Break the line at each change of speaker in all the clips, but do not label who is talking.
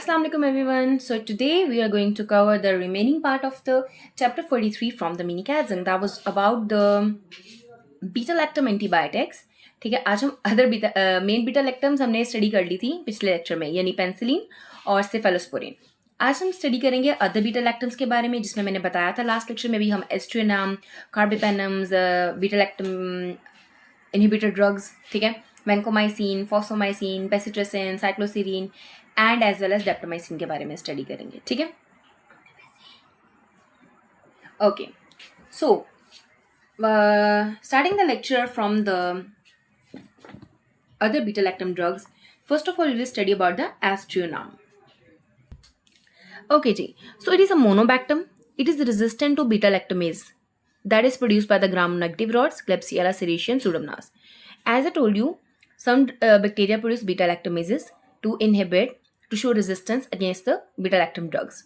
Assalamu alaikum everyone. So today we are going to cover the remaining part of the chapter 43 from the mini chasm. That was about the beta lactam antibiotics. ठीक है, आज हम other main beta lactams हमने study कर ली थी पिछले lecture में, यानी पेंसिलिन और सेफेलोस्पोरिन. आज हम स्टडी करेंगे अदर बीटा लैक्टम्स के बारे में, जिसमें मैंने बताया था लास्ट लेक्चर में भी हम aztreonam, carbapenems, beta lactam inhibitor drugs, ठीक है, vancomycin, fosfomycin, bacitracin, cycloserine and as well as daptomycin के बारे में स्टडी करेंगे. ठीक है, okay. So starting the lecture from the other beta lactam drugs, first of all we will study about the aztreonam. Okay ji, so it is a monobactam. It is resistant to beta lactamase that is produced by the gram negative rods Klebsiella serraceae pseudomonas. As I told you, some bacteria produce beta lactamases to show resistance against the beta lactam drugs.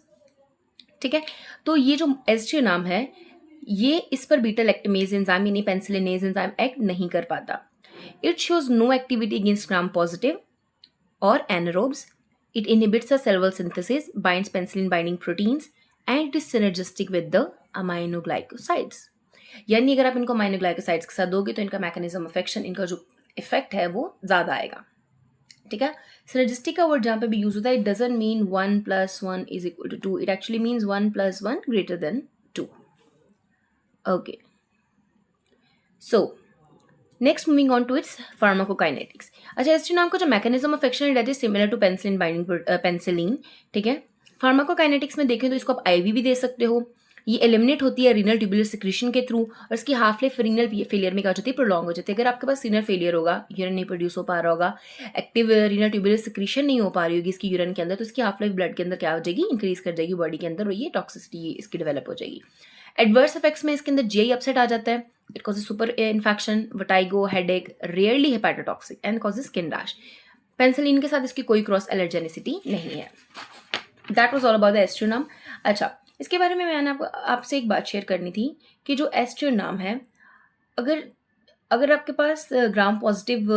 ठीक है, तो ये जो एस्ट्रियोनाम है ये इस पर beta lactamase enzyme यानी पेंसिलिनेज एंजाइम एक्ट नहीं कर पाता. It shows no activity against gram positive और anaerobes. It inhibits the cellular synthesis, binds penicillin binding proteins and it is synergistic with the aminoglycosides. यानी अगर आप इनको अमाइनोग्लाइकोसाइड्स के साथ दोगे तो इनका मैकेनिज्म ऑफ एक्शन, इनका जो इफेक्ट है वो ज़्यादा आएगा. ठीक है, सिनर्जिस्टिक का वर्ड जहाँ पे भी यूज होता है, it doesn't mean 1 + 1 = 2. It actually means 1 + 1 > 2. Okay. So, next moving on to its pharmacokinetics. अच्छा, एस्ट्रियोनाम का जो मैकेनिज्म ऑफ एक्शन है that is similar to penicillin binding penicillin. ठीक है, फार्माकोकाइनेटिक्स में देखें तो इसको आप आईवी भी दे सकते हो. ये एलिमिनेट होती है रीनल ट्यूबुलर सिक्रीशन के थ्रू और इसकी हाफ लाइफ रीनल फेलियर में क्या हो जाती है, प्रोलॉन्ग हो जाती है. अगर आपके पास रीनल फेलियर होगा, यूरिन नहीं प्रोड्यूस हो पा रहा होगा, एक्टिव रीनल ट्यूबुलर सिक्रीशन नहीं हो पा रही होगी इसकी यूरिन के अंदर, तो इसकी हाफ लाइफ ब्लड के अंदर क्या हो जाएगी, इंक्रीज कर जाएगी बॉडी के अंदर और ये टॉक्सिसिटी इसकी डेवलप हो जाएगी. एडवर्स इफेक्ट्स में इसके अंदर जीआई अपसेट आ जाता है. It causes super infection, vertigo, headache, rarely hepatotoxic and causes skin rash. Penicillin के साथ इसकी कोई क्रॉस एलर्जेनिसिटी नहीं है. That was all about the aztreonam. अच्छा, इसके बारे में मैंने आपसे एक बात शेयर करनी थी कि जो एस्ट्रियोनाम है, अगर आपके पास ग्राम पॉजिटिव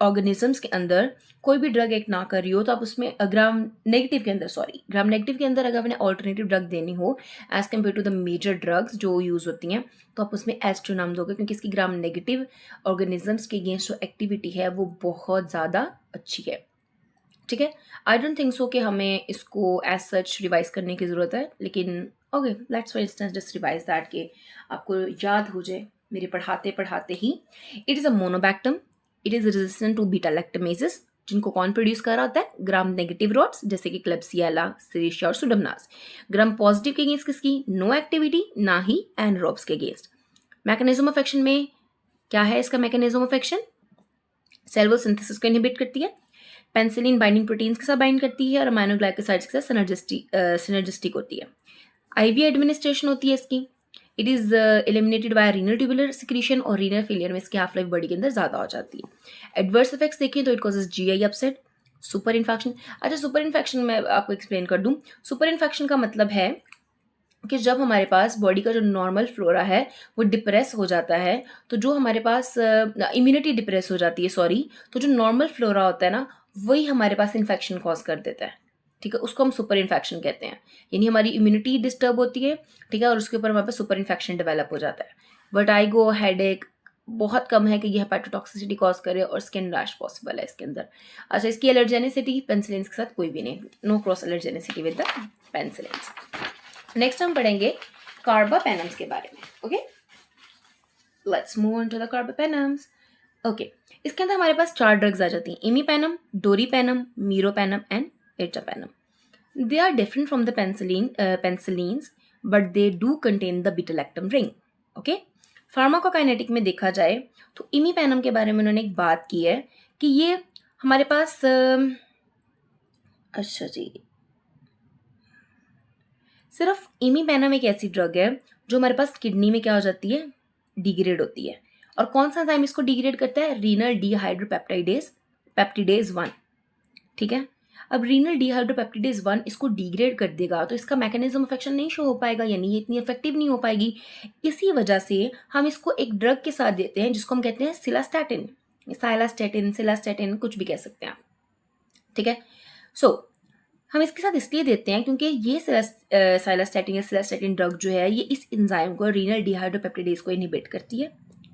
ऑर्गेनिजम्स के अंदर कोई भी ड्रग एक्ट ना कर रही हो तो आप उसमें ग्राम नेगेटिव के अंदर अगर आपने ऑल्टरनेटिव ड्रग देनी हो as compare to the major drugs जो यूज़ होती हैं, तो आप उसमें एस्ट्रियोनाम दोगे क्योंकि इसकी ग्राम नेगेटिव ऑर्गेनिजम्स के अगेंस्ट जो एक्टिविटी है वो बहुत ज़्यादा अच्छी है. ठीक है, आई डोंट थिंक सो कि हमें इसको एज सच रिवाइज करने की ज़रूरत है, लेकिन okay, let's for instance just revise that कि आपको याद हो जाए मेरे पढ़ाते ही. It is a monobactam. It is resistant to beta lactamases, जिनको कौन प्रोड्यूस कर रहा होता है, ग्राम नेगेटिव रॉड्स जैसे कि क्लेब्सिएला, सेरेशिया और सुडोमोनास. ग्राम पॉजिटिव के अगेंस्ट किसकी नो एक्टिविटी, ना ही एनारोब्स के अगेंस्ट. मैकेनिज्म ऑफ एक्शन में क्या है इसका mechanism of action, cellular synthesis को इनहिबिट करती है, पेंसिलिन बाइंडिंग प्रोटीन्स के साथ बाइंड करती है और अमाइनोग्लाइकोसाइड्स के साथ सिनर्जिस्टिक होती है. आईवी एडमिनिस्ट्रेशन होती है इसकी. It is eliminated bye renal tubular secretion और रीनल फेलियर में इसकी हाफ लाइफ बॉडी के अंदर ज़्यादा हो जाती है. एडवर्स इफेक्ट्स देखें तो it causes GI upset, super infection. अच्छा, सुपर इन्फेक्शन मैं आपको एक्सप्लेन कर दूं. सुपर इन्फेक्शन का मतलब है कि जब हमारे पास बॉडी का जो नॉर्मल फ्लोरा है वो डिप्रेस हो जाता है, तो जो हमारे पास इम्यूनिटी डिप्रेस हो जाती है, तो जो नॉर्मल फ्लोरा होता है ना वही हमारे पास इन्फेक्शन कॉज कर देता है. ठीक है, उसको हम सुपर इन्फेक्शन कहते हैं. यानी हमारी इम्यूनिटी डिस्टर्ब होती है, ठीक है, और उसके ऊपर हमारे पास सुपर इन्फेक्शन डेवलप हो जाता है. वर्टाइगो, हेडेक बहुत कम है कि ये हेपेटोटॉक्सिसिटी कॉज करे और स्किन रैश पॉसिबल है इसके अंदर. अच्छा, इसकी एलर्जेनिसिटी पेंसिलिन के साथ कोई भी नहीं, no cross allergenicity with the penicillin. Next हम पढ़ेंगे कार्बापेनम्स के बारे में. Okay, let's move on to the carbapenems. Okay, इसके अंदर हमारे पास 4 ड्रग्स आ जाती हैं, imipenem, doripenem, meropenem and ertapenem. They are different from the penicillins, but they do contain the beta-lactam ring. Okay? Pharmacokinetic में देखा जाए तो इमीपेनम के बारे में उन्होंने एक बात की है कि ये हमारे पास अच्छा जी, सिर्फ इमीपेनम एक ऐसी ड्रग है जो हमारे पास किडनी में क्या हो जाती है, डिग्रेड होती है. और कौन सा एंजाइम इसको डिग्रेड करता है, रीनल पेप्टिडेज 1. ठीक है, अब रीनल डिहाइड्रोपेप्टिडेज 1 इसको डिग्रेड कर देगा तो इसका मैकेनिज्म ऑफ एक्शन नहीं शो हो पाएगा, यानी ये इतनी इफेक्टिव नहीं हो पाएगी. इसी वजह से हम इसको एक ड्रग के साथ देते हैं जिसको हम कहते हैं सिलास्टैटिन, सिलास्टैटिन, कुछ भी कह सकते हैं आप. ठीक है, सो हम इसके साथ इसलिए देते हैं क्योंकि ये साइलास्टेटिन या सिलास्टेटिन ड्रग जो है ये इस एंजाइम को रीनल डिहाइड्रोपेप्टिडेज को इनहिबिट करती है,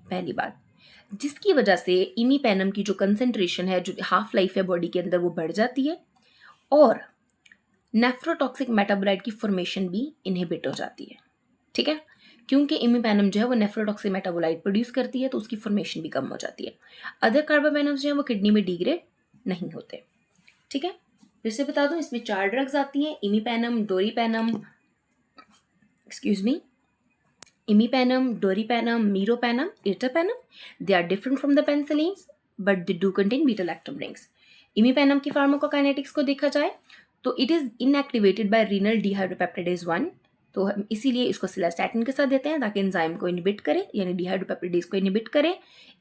पहली बात, जिसकी वजह से इमीपेनम की जो कंसंट्रेशन है, जो हाफ लाइफ है बॉडी के अंदर, वो बढ़ जाती है और नेफ्रोटॉक्सिक मेटाबोलाइट की फॉर्मेशन भी इनहिबिट हो जाती है। ठीक है, क्योंकि इमीपेनम जो है वो नेफ्रोटॉक्सिक मेटाबोलाइट प्रोड्यूस करती है तो उसकी फॉर्मेशन भी कम हो जाती है। अदर कार्बापेनम्स जो है वो किडनी में डिग्रेड नहीं होते। ठीक है, फिर से बता दूं, इसमें 4 ड्रग्स आती हैं, imipenem, डोरीपेनम, इमीपेनम, doripenem, मीरोपेनम, इर्टापेनम. They are different from the penicillins, but they do contain beta-lactam rings. इमीपेनम की फार्माकोकाइनेटिक्स को देखा जाए तो it is inactivated by renal dehydropeptidase 1, तो हम इसीलिए इसको सिलास्टैटिन के साथ देते हैं ताकि एंजाइम को इनहिबिट करे, यानी डिहाइड्रोपेप्टिडेज को इनहिबिट करे,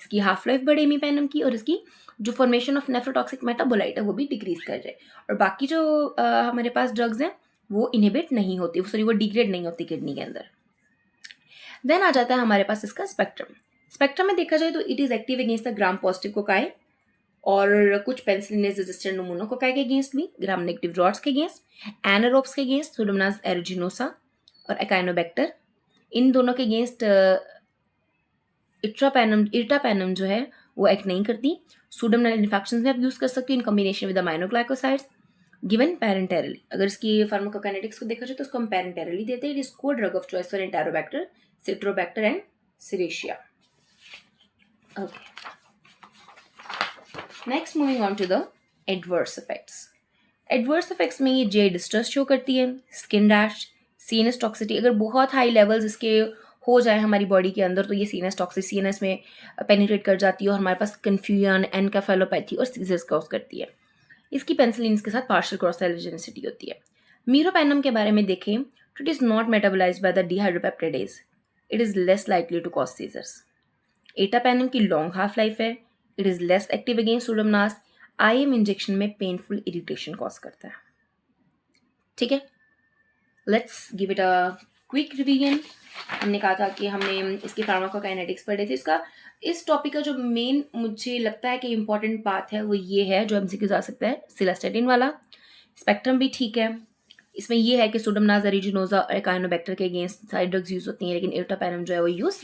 इसकी हाफ लाइफ बढ़े इमीपेनम की, और इसकी जो फॉर्मेशन ऑफ नेफ्रोटॉक्सिक मेटाबोलाइट है वो भी डिक्रीज कर जाए। और बाकी जो हमारे पास ड्रग्स हैं वो इनहिबिट नहीं होती, सॉरी वो डिग्रेड नहीं होती किडनी के अंदर। देन आ जाता है हमारे पास इसका स्पेक्ट्रम। स्पेक्ट्रम में देखा जाए तो it is active against the gram positive cocci और कुछ पेनिसिलिनेज रेजिस्टेंट मोनोकोकाई के अगेंस्ट भी, ग्राम नेगेटिव रॉड्स के अगेंस्ट, एनारोब्स के अगेंस्ट सुडोमोनास एरिजिनोसा और एकाइनोबैक्टर, इन दोनों के अगेंस्ट इर्टापेनम जो है वो एक्ट नहीं करती। सुडोमिनल इन्फेक्शंस में आप यूज कर सकते हो in combination with aminoglycosides given parenterally. अगर इसकी फार्माकोकाइनेटिक्स को देखा जाए तो इसको हम पैरेंटेरली देते हैं। It is co drug of choice for enterobacter, citrobacter and serratia. Okay, next moving on to the adverse effects. Adverse effects में ये जे डिस्ट्रेस शो करती है, स्किन रैश, सीएनएस टॉक्सिटी। अगर बहुत हाई लेवल्स इसके हो जाए हमारी बॉडी के अंदर तो ये सीएनएस टॉक्सिटी सीएनएस में पेनिट्रेट कर जाती है और हमारे पास कन्फ्यूजन, एनकेफेलोपैथी और सीजर्स कॉज करती है। इसकी पेनिसिलिन के साथ पार्शियल क्रॉस एलर्जेनिसिटी होती है। मीरोपेनम के बारे में देखें तो it is not metabolised by the dehydropeptidase, it is less likely to cause seizures. Ertapenem की लॉन्ग हाफ लाइफ है, it is less active against pseudomonas, IM injection में पेनफुल इरिटेशन कॉज करता है। ठीक है, let's give it a quick revision. हमने कहा था कि हमने इसकी फार्माकोकाइनेटिक्स पढ़े थे। इसका इस टॉपिक का जो मेन मुझे लगता है कि इंपॉर्टेंट बात है वो ये है, जो एमसीक्यू जा सकता है, सिलास्टेटिन वाला। स्पेक्ट्रम भी ठीक है, इसमें ये है कि सुडोमोनास एरिजिनोसा और एकाइनोबैक्टर के अगेंस्ट साइड ड्रग्स यूज होती हैं, लेकिन इर्टापेनम जो है वो यूज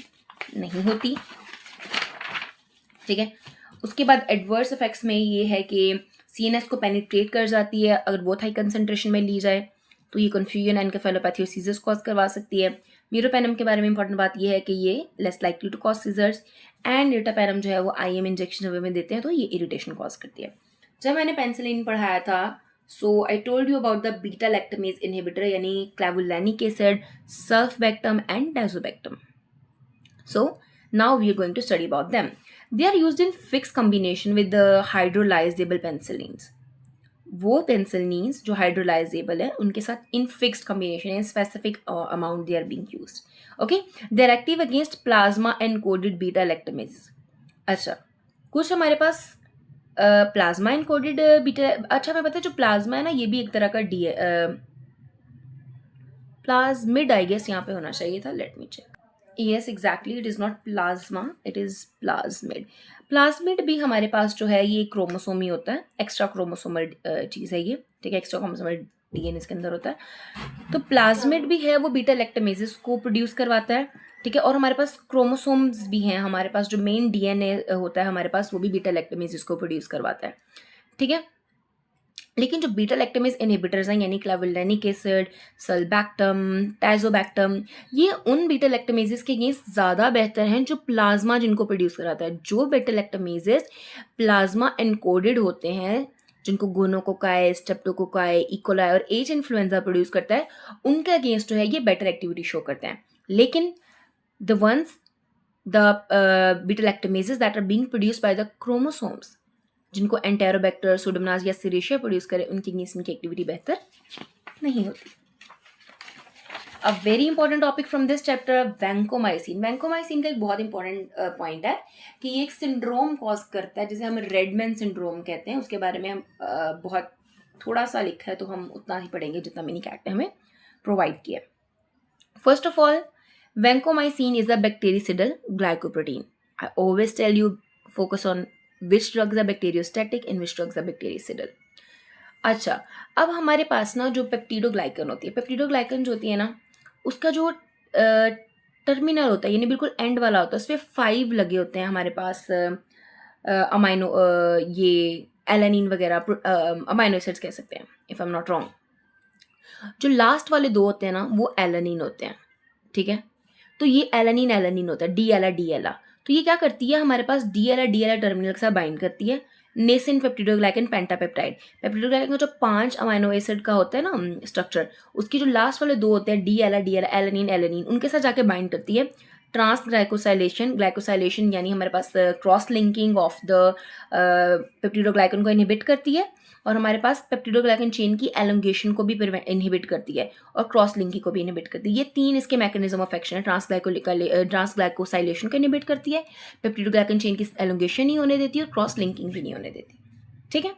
नहीं होती। ठीक है, उसके बाद एडवर्स इफेक्ट्स में ये है कि सीएनएस को पेनिट्रेट कर जाती है, अगर बहुत हाई कंसंट्रेशन में ली जाए तो ये कन्फ्यूजन, एनकेफेलोपैथी और सीजर्स कॉज करवा सकती है। मीरोपेनम के बारे में इंपॉर्टेंट बात ये है कि ये less likely to cause seizures, and ertapenem जो है वो आईएम इंजेक्शन वे में देते हैं तो ये इरिटेशन कॉज करती है। जब मैंने पेनिसिलिन पढ़ाया था so I told you about the beta lactamase inhibitor यानी clavulanic acid, sulbactam and tazobactam. So now we are going to study about them. They are used in fixed combination with the hydrolyzable penicillins. वो पेंसिलिन्स जो hydrolysable है उनके साथ in fixed combination in specific amount they are being used. Okay, they are active against plasma encoded beta lactamase. अच्छा, कुछ हमारे पास plasma encoded beta, अच्छा मैं पता है जो प्लाज्मा है ना ये भी एक तरह का डी प्लाज्मिड आई गेस यहाँ पे होना चाहिए था, let me check. Yes, exactly. It is not plasma, it is plasmid. Plasmid भी हमारे पास जो है ये क्रोमोसोम ही होता है, एक्स्ट्रा क्रोमोसोमल चीज़ है ये। ठीक है, एक्स्ट्रा क्रोमोसोमल डीएनए इसके अंदर होता है। तो प्लाज्मिड भी है, वो बीटा लैक्टमेजेस को प्रोड्यूस करवाता है। ठीक है, और हमारे पास क्रोमोसोम्स भी हैं, हमारे पास जो मेन डीएनए होता है हमारे पास वो भी बीटा लैक्टमेजेस को प्रोड्यूस करवाता है। ठीक है, लेकिन जो बीटा लैक्टमेज इनहिबिटर्स हैं यानी क्लेवुलैनिक एसिड, सल्बैक्टम, टाइजोबैक्टम, ये उन बीटा लैक्टमेजेस के अगेंस्ट ज़्यादा बेहतर हैं जो प्लाज्मा जिनको प्रोड्यूस कराता है। जो बीटा लैक्टमेजेस प्लाज्मा एनकोडेड होते हैं, जिनको गोनोकोकाई, स्ट्रेप्टोकोकाई, इकोलाई और एच इन्फ्लुएंजा प्रोड्यूस करता है, उनके अगेंस्ट जो है ये बेटर एक्टिविटी शो करते हैं। लेकिन the beta lactamases that are being produced by the chromosomes, जिनको एंटेरोबैक्टर, सुडोमोनास या सिरेशिया प्रोड्यूस करे, उनकी अगेंस्ट इनकी एक्टिविटी बेहतर नहीं होती। A very important topic from this chapter, vancomycin. Vancomycin का एक बहुत इंपॉर्टेंट पॉइंट है कि ये एक सिंड्रोम कॉज करता है जिसे हम रेडमैन सिंड्रोम कहते हैं। उसके बारे में हम बहुत थोड़ा सा लिखा है तो हम उतना ही पढ़ेंगे जितना मिनी कैट ने हमें प्रोवाइड किया। First of all, vancomycin is a bactericidal glycoprotein. I always tell you focus on which drugs are bacteriostatic and which drugs are bactericidal. अच्छा, अब हमारे पास ना जो पेप्टिडोग्लाइकन होती है, पेप्टिडोग्लाइकन जो होती है ना, उसका जो टर्मिनल होता है यानी बिल्कुल एंड वाला होता है, उसपे 5 लगे होते हैं हमारे पास अमाइनो ये एलानिन वगैरह अमाइनो एसिड्स कह सकते हैं, if I am not wrong. जो लास्ट वाले 2 होते हैं ना, वो एलानिन होते हैं, ठीक है। तो ये एलानिन एलानिन होता है, डी एला डी एला। तो ये क्या करती है, हमारे पास डी एला टर्मिनल के साथ बाइंड करती है नेसेंट पेप्टिडोग्लाइकन पेंटापेप्टाइड। पेप्टिडोग्लाइकन का जो 5 अमाइनो एसिड का होता है ना स्ट्रक्चर, उसके जो लास्ट वाले 2 होते हैं डी एला एलानिन एलानिन, उनके साथ जाके बाइंड करती है। ट्रांसग्लाइकोसाइलेशन, ग्लाइकोसाइलेशन यानी हमारे पास cross linking of the peptidoglycan को इनहिबिट करती है, और हमारे पास पेप्टिडोग्लाइकन चेन की एलोंगेशन को भी इनहिबिट करती है, और क्रॉस लिंकिंग को भी इनहिबिट करती है। ये 3 इसके मैकेनिज्म ऑफ एक्शन है। ट्रांसग्लाइकोसाइलेशन को इनहिबिट करती है, पेप्टिडोग्लाइकन चेन की एलोंगेशन नहीं होने देती, और क्रॉस लिंकिंग भी नहीं होने देती, ठीक है।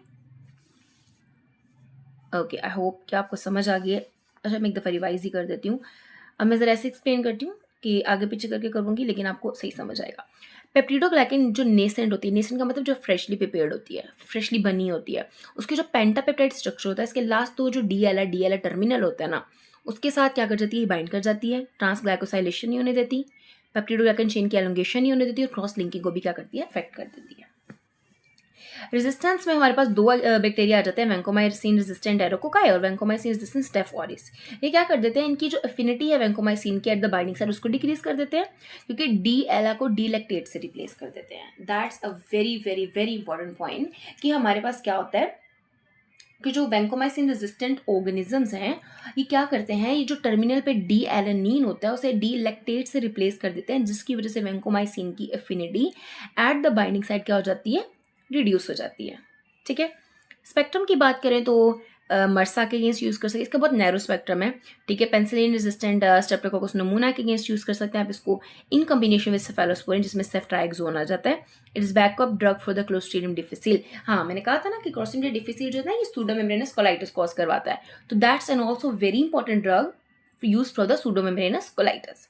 ओके, आई होप कि आपको समझ आ गई है। अच्छा, मैं एक दफ़ा रिवाइज ही कर देती हूँ। अब मैं ज़रा ऐसे एक्सप्लेन करती हूँ कि आगे पीछे करके करूँगी, लेकिन आपको सही समझ आएगा। पेप्टिडोग्लाइकन जो नेसेंट होती है, नेसेंट का मतलब जो फ्रेशली प्रिपेयर्ड होती है, फ्रेशली बनी होती है, उसके जो पेंटापेप्टाइड स्ट्रक्चर होता है, इसके लास्ट 2 जो डी एल टर्मिनल होता है ना, उसके साथ क्या कर जाती है, बाइंड कर जाती है। ट्रांसग्लाइकोसाइलेशन नहीं होने देती, पेप्टिडोग्लाइकन चेन की एलोंगेशन नहीं होने देती, और क्रॉस लिंकिंग को भी क्या करती है, अफेक्ट कर देती है। रेजिस्टेंस में हमारे पास 2 बैक्टीरिया आ जाते हैं, वैंकोमाइसिन रेजिस्टेंट एरोकोकाई और वैंकोमाइसिन रेजिस्टेंट स्टेफ ऑरिस। ये क्या कर देते हैं, इनकी जो एफिनिटी है वैंकोमाइसिन की एट द बाइंडिंग साइड, उसको डिक्रीज कर देते हैं, क्योंकि डी एला को डी लैक्टेट से रिप्लेस कर देते हैं। That's a very very very important point कि हमारे पास क्या होता है कि जो वैंकोमाइसिन रेजिस्टेंट ऑर्गेनिजम्स हैं, ये क्या करते हैं, ये जो टर्मिनल पे डी एलेनिन होता है उसे डी लैक्टेट से रिप्लेस कर देते हैं, जिसकी वजह से वैंकोमाइसिन की affinity at the binding side क्या हो जाती है, रिड्यूस हो जाती है, ठीक है। स्पेक्ट्रम की बात करें तो मर्सा के अगेंस्ट यूज़ कर सकते हैं, इसका बहुत नैरो स्पेक्ट्रम है, ठीक है। पेंसिलिन रेजिस्टेंट स्ट्रेप्टोकोकस नमूना के अगेंस्ट यूज़ कर सकते हैं आप इसको इन कॉम्बिनेशन विद सेफेलोस्पोरिन, जिसमें सेफ्ट्राइक्सोन आ जाता है। It is backup drug for the clostridium difficile. हाँ, मैंने कहा था ना कि क्लोस्ट्रीडियम डिफिसिल जो है ना, ये सूडोमेम्ब्रेनस कोलाइटिस कॉज करवाता है, तो that's an also very important drug used for the pseudomembranous colitis.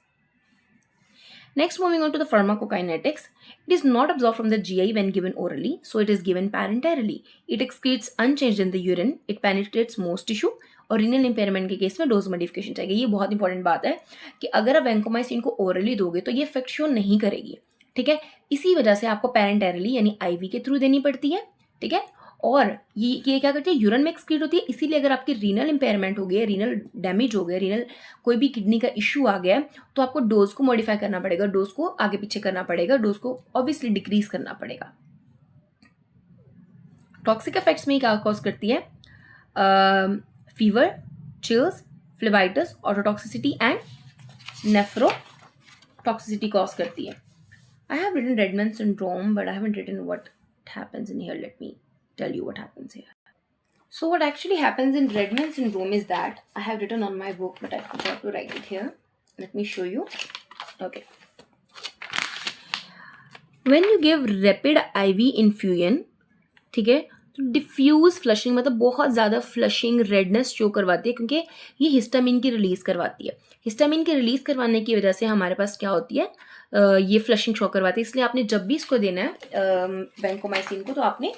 Next, moving on to the pharmacokinetics. It is not absorbed from the GI when given orally, so it is given parenterally. It excretes unchanged in the urine. It penetrates most tissue. और renal impairment के case में dose modification चाहिए। ये बहुत important बात है कि अगर आप वैंकोमाइसिन को ओरली दोगे तो ये इफेक्ट शो नहीं करेगी, ठीक है। इसी वजह से आपको पेरेंटेरली यानी आईवी के थ्रू देनी पड़ती है, ठीक है। और ये क्या करती है, यूरिन में एक्सक्रीट होती है। इसीलिए अगर आपकी रीनल इंपेयरमेंट हो गया, रीनल डैमेज हो गया, रीनल कोई भी किडनी का इशू आ गया, तो आपको डोज को मॉडिफाई करना पड़ेगा, डोज को आगे पीछे करना पड़ेगा, डोज को ऑब्वियसली डिक्रीज करना पड़ेगा। टॉक्सिक इफेक्ट्स में क्या कॉज करती है, fever, chills, phlebitis, ototoxicity and nephrotoxicity cause करती है। I have written Redman syndrome, but I haven't written what happens in here. Let me tell you what happens here. So what actually happens in Redman syndrome is that I have written on my book, but I forgot to write it here. Let me show you. Okay. When you give rapid IV infusion, ठीक है, तो diffuse flushing मतलब बहुत ज़्यादा flushing redness show करवाती है, क्योंकि ये हिस्टामिन की रिलीज करवाती है। हिस्टामिन की रिलीज करवाने की वजह से हमारे पास क्या होती है, ये फ्लशिंग शो करवाती है। इसलिए आपने जब भी इसको देना है वैंकोमाइसिन को, तो आपने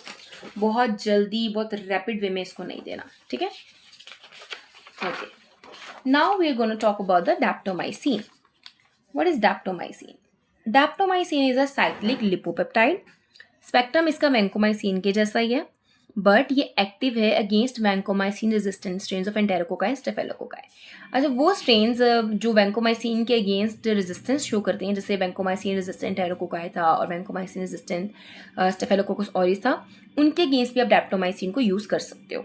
बहुत जल्दी बहुत रैपिड वे में इसको नहीं देना, ठीक है। Okay, now we are gonna talk about the daptomycin. What is daptomycin? Daptomycin is a cyclic lipopeptide. Spectrum इसका वैंकोमाइसिन के जैसा ही है, बट ये एक्टिव है against vancomycin resistant strains of enterococci and staphylococci. अच्छा, वो स्ट्रेन्स जो वैंकोमाइसिन के अगेंस्ट रेजिस्टेंस शो करते हैं, जैसे वैंकोमाइसिन रेजिस्टेंट एंटेरोकोकाई था और वैंकोमाइसिन रेजिस्टेंट स्टेफेलोकोकस ऑरिस था, उनके अगेंस्ट भी आप डैप्टोमाइसिन को यूज़ कर सकते हो।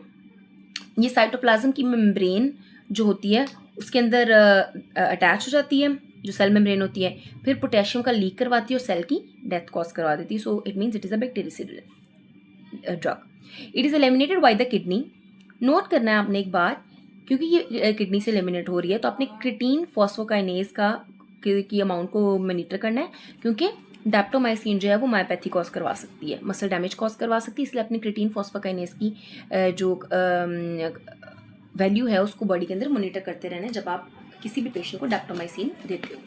ये साइटोप्लाज्म की मेम्ब्रेन जो होती है उसके अंदर अटैच हो जाती है, जो सेल मेम्ब्रेन होती है, फिर पोटेशियम का लीक करवाती है और सेल की डेथ कॉज करवा देती है। So it means it is a bactericidal drug. It is eliminated by the kidney. Note करना है आपने एक बार, क्योंकि ये किडनी से एलिमिनेट हो रही है, तो आपने क्रिटीन फॉस्फोकाइनेज की अमाउंट को मॉनिटर करना है, क्योंकि डैप्टोमाइसिन जो है वो मायोपैथी कॉज करवा सकती है, मसल डैमेज कॉज करवा सकती है। इसलिए अपनी क्रिटीन फॉस्फोकाइनेज की जो वैल्यू है उसको बॉडी के अंदर मॉनिटर करते रहना है जब आप किसी भी पेशेंट को डैप्टोमाइसिन देते हो,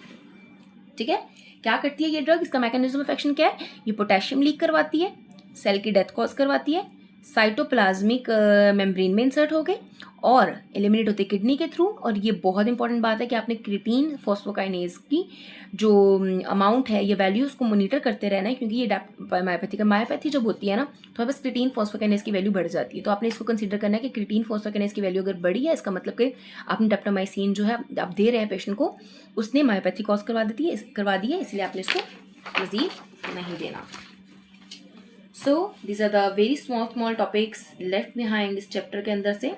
ठीक है। क्या करती है ये ड्रग, इसका मैकेनिज्म ऑफ एक्शन क्या है, ये पोटेशियम लीक करवाती है, सेल की डेथ कॉज करवाती है, साइटोप्लाज्मिक मेम्ब्रेन में इंसर्ट हो गए और एलिमिनेट होते किडनी के थ्रू। और ये बहुत इंपॉर्टेंट बात है कि आपने क्रिएटिन फॉस्फोकाइनेज की जो अमाउंट है, ये वैल्यू उसको मॉनिटर करते रहना है, क्योंकि ये मायोपैथी का मायोपैथी जब होती है ना तो बस क्रिएटिन फॉस्फोकाइनेज की वैल्यू बढ़ जाती है। तो आपने इसको कंसीडर करना है कि क्रिएटिन फॉस्फोकाइनेज की वैल्यू अगर बढ़ी है, इसका मतलब कि आपने डेप्टोमाइसिन जो है आप दे रहे हैं पेशेंट को, उसने मायोपैथी कॉज करवा दी है, इसलिए आपने इसको मजीद नहीं देना। So these are the very small topics left behind इस चैप्टर के अंदर से।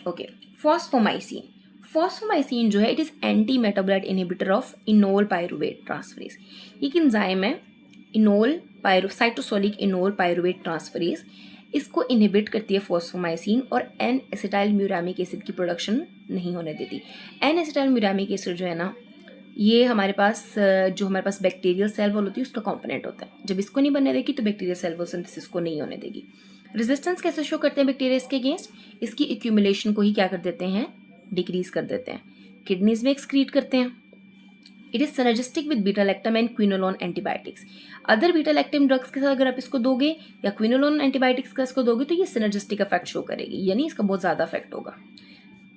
ओके, फॉस्फोमाइसिन जो है it is anti metabolite inhibitor of enol pyruvate transferase. ये एक एंजाइम है, साइटोसोलिक इनोल पायरुवेट ट्रांसफरेज। इसको इनहिबिट करती है फॉस्फोमाइसिन और एन एसिटाइल म्यूरामिक एसिड की प्रोडक्शन नहीं होने देती। एन एसिटाइल म्यूरामिक एसिड जो है ना, ये हमारे पास बैक्टीरियल सेल वॉल होती है, उसका कंपोनेंट होता है। जब इसको नहीं बनने देगी तो बैक्टीरियल सेल वॉल सिंथेसिस को नहीं होने देगी। रेजिस्टेंस कैसे शो करते हैं बैक्टीरिया के अगेंस्ट? इसकी एक्यूमुलेशन को ही क्या कर देते हैं, डिक्रीज कर देते हैं। किडनीज में एक्सक्रीट करते हैं। It is synergistic with beta lactam and quinolone antibiotics. Other beta lactam drugs के साथ अगर आप इसको दोगे या क्विनोलोन एंटीबायोटिक्स का इसको दोगे तो ये सिनर्जिस्टिक इफेक्ट शो करेगी, यानी इसका बहुत ज़्यादा इफेक्ट होगा।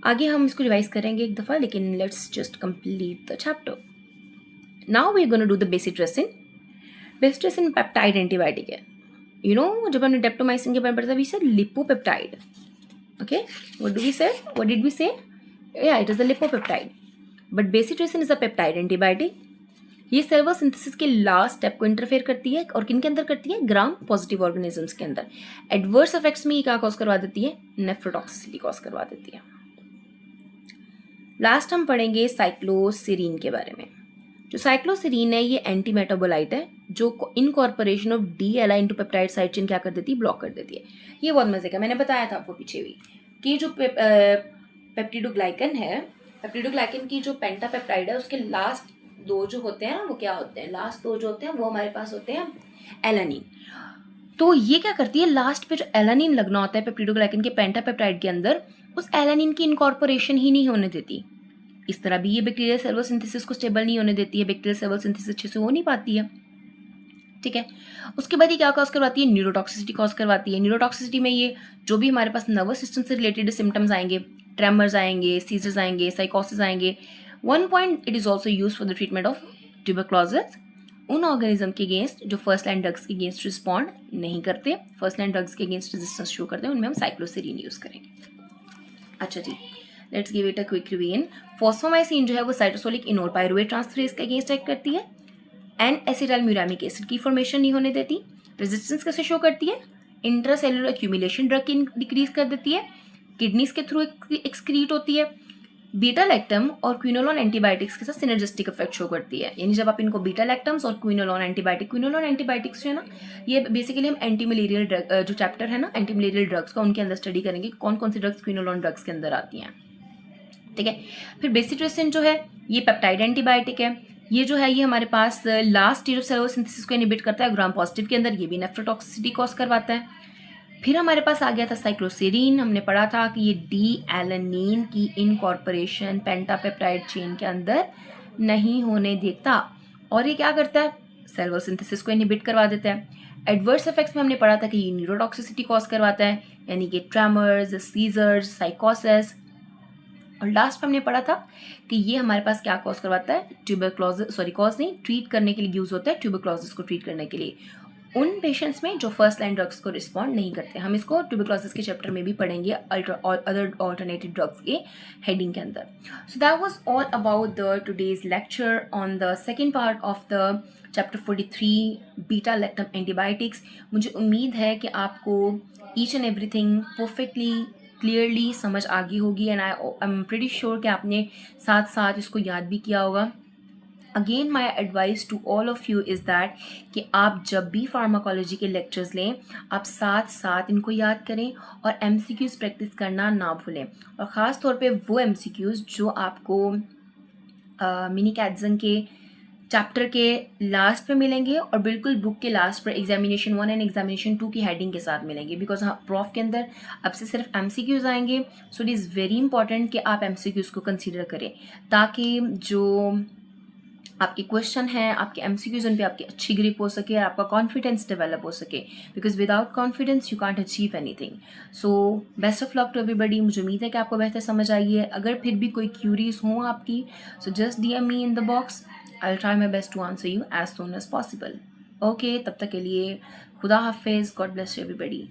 आगे हम इसको रिवाइज करेंगे एक दफ़ा, लेकिन let's just complete the chapter. Now we are gonna do the bacitracin. Bacitracin peptide antibiotic है। यू नो, जब हमने डेप्टोमाइसिन के बारे में पढ़ा था, we said lipopeptide. Okay, what did we say? Yeah it is a lipopeptide, but bacitracin is a peptide antibiotic. ये cell wall synthesis के लास्ट स्टेप को इंटरफेयर करती है, और किन के अंदर करती है? ग्राम पॉजिटिव ऑर्गेनिजम्स के अंदर। एडवर्स इफेक्ट्स में ये क्या कॉज करवा देती है? नेफ्रोटॉक्सिसिटी कॉज करवा देती है। लास्ट हम पढ़ेंगे साइक्लोसिरीन के बारे में। जो साइक्लोसिरीन है ये एंटी मेटाबोलाइट है, जो incorporation of DLI into peptide side chain क्या कर देती है? ब्लॉक कर देती है। ये बहुत मजे का, मैंने बताया था आपको पीछे भी कि जो पेप्टिडोग्लाइकन है, पेप्टिडोग्लाइकन की जो पेंटापेप्टाइड है, उसके लास्ट दो जो होते हैं ना, वो क्या होते हैं? लास्ट दो जो होते हैं वो हमारे पास होते हैं एलानिन। तो ये क्या करती है, लास्ट पे जो एलानिन लगना होता है पेप्टिडोग्लाइकन के पेंटापेप्टाइड के अंदर, उस एलानिन की इनकॉर्पोरेशन ही नहीं होने देती। इस तरह भी ये बैक्टीरियल सेल वॉल सिंथेसिस को स्टेबल नहीं होने देती है, बैक्टीरियल सेल वॉल सिंथेसिस अच्छे से हो नहीं पाती है। ठीक है, उसके बाद ये क्या कॉज करवाती है? न्यूरोटॉक्सिसिटी कॉज करवाती है। न्यूरोटॉक्सिसिटी में ये जो भी हमारे पास नर्वस सिस्टम से रिलेटेड सिम्टम्स आएंगे, ट्रेमर्स आएंगे, सीजर्स आएंगे, साइकोसिस आएंगे। One point, it is also use for the treatment of tuberculosis, उन ऑर्गेनिज्म के अगेंस्ट जो फर्स्ट लाइन ड्रग्स के अगेंस्ट रिस्पॉन्ड नहीं करते, फर्स्ट लाइन ड्रग्स के अगेंस्ट रेजिस्टेंस शो करते हैं, उनमें हम साइक्लोसिरीन यूज करेंगे। अच्छा जी, let's give it a quick revision. Fosfomycin जो है वो साइटोसोलिक इनोल पायरुवेट ट्रांसफरेज के अगेंस्ट एक्ट करती है। एन एसिटाइल म्यूरामिक एसिड की फॉर्मेशन नहीं होने देती। रेजिस्टेंस कैसे शो करती है? इंट्रासेलुलर एक्यूमुलेशन ड्रग की डिक्रीज कर देती है। किडनीज के थ्रू एक्सक्रीट होती है। बीटा लैक्टम और क्विनोलोन एंटीबायोटिक्स के साथ सिनर्जिस्टिक इफेक्ट शो करती है, यानी जब आप इनको बीटा लैक्टम्स और क्विनोलोन एंटीबायोटिक्स जो है ना, ये बेसिकली हम एंटी मलेरियल ड्रग जो चैप्टर है ना एंटी मलेरियल ड्रग्स का, उनके अंदर स्टडी करेंगे कौन कौन सी ड्रग्स क्विनोलोन ड्रग्स के अंदर आती हैं। ठीक है, फिर बेसिट्रेसिन जो है ये पेप्टाइड एंटीबायोटिक है। ये जो है ये हमारे पास last stage of cell wall synthesis को इनहिबिट करता है ग्राम पॉजिटिव के अंदर, ये भी नेफ्रोटॉक्सिसिटी कॉज करवाता है। फिर हमारे पास आ गया था साइक्लोसिरीन। हमने पढ़ा था कि ये डी एलानिन की इनकॉर्पोरेशन पेंटापेप्टाइड चेन के अंदर नहीं होने देता, और ये क्या करता है? सेल वॉल सिंथेसिस को इनहिबिट करवा देता है। एडवर्स इफेक्ट्स में हमने पढ़ा था कि ये न्यूरोटॉक्सिसिटी कॉज करवाता है, यानी कि ट्रेमर्स, सीजर्स, साइकोसिस। और लास्ट में हमने पढ़ा था कि ये हमारे पास क्या कॉज करवाता है? ट्रीट करने के लिए यूज होता है, ट्यूबरक्लोसिस को ट्रीट करने के लिए उन पेशेंट्स में जो फर्स्ट लाइन ड्रग्स को रिस्पॉन्ड नहीं करते। हम इसको ट्यूबरक्लोसिस के चैप्टर में भी पढ़ेंगे अदर ऑल्टरनेटिव ड्रग्स के हेडिंग के अंदर। So that was all about the today's lecture on the second part of the chapter 43 beta lactam antibiotics. मुझे उम्मीद है कि आपको each and everything perfectly clearly समझ आ गई होगी, and I am pretty sure कि आपने साथ साथ इसको याद भी किया होगा। Again my advice to all of you is that कि आप जब भी फार्माकोलॉजी के लेक्चर्स लें, आप साथ साथ इनको याद करें और MCQs प्रैक्टिस करना ना भूलें, और ख़ास तौर पे वो MCQs जो आपको मिनी कैटजन के चैप्टर के लास्ट पे मिलेंगे और बिल्कुल बुक के लास्ट पर एग्जामिनेशन 1 एंड एग्जामिनेशन 2 की हेडिंग के साथ मिलेंगे, बिकॉज हाँ प्रॉफ के अंदर अब से सिर्फ MCQs आएंगे। So it is very important कि आप MCQs को कंसीडर करें, ताकि जो आपके क्वेश्चन है, आपके एमसीक्यूज उन पे आपकी अच्छी ग्रिप हो सके और आपका कॉन्फिडेंस डेवलप हो सके, because without confidence you can't achieve anything. So best of luck to everybody. मुझे उम्मीद है कि आपको बेहतर समझ आई है। अगर फिर भी कोई क्यूरीज हो आपकी, so just DM me in the box, I will try my best to answer you as soon as possible. Okay, तब तक के लिए खुदा हाफिज, गॉड ब्लेस एवरीबडी।